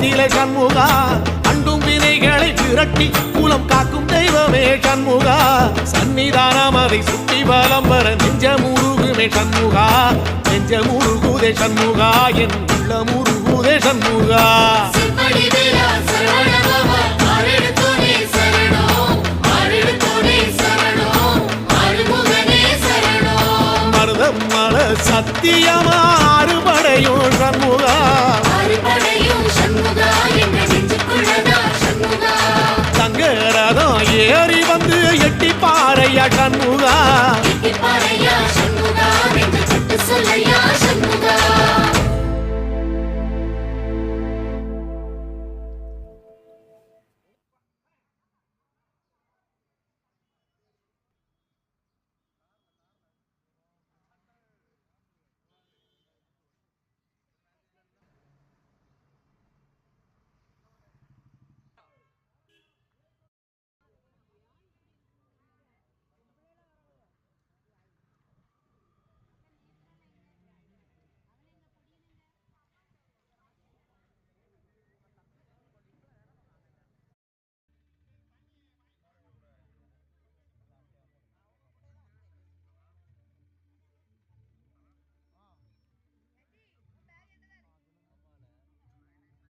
நிலை சண்முகா அண்டும் வினைகளை விரட்டி குலம் காக்கும் தெய்வமே சண்முகா சன்னிதானம் அதை சுற்றி பலம் வர நெஞ்சமுருகுமே சண்முகா நெஞ்சமுருகுதே சண்முகா என் உள்ளமுருகுதே சண்முகா மருதமல சத்தியமா அறுபடையும் சண்முகா தங்கரதம் ஏறி வந்து எட்டி பாறையா சண்முகா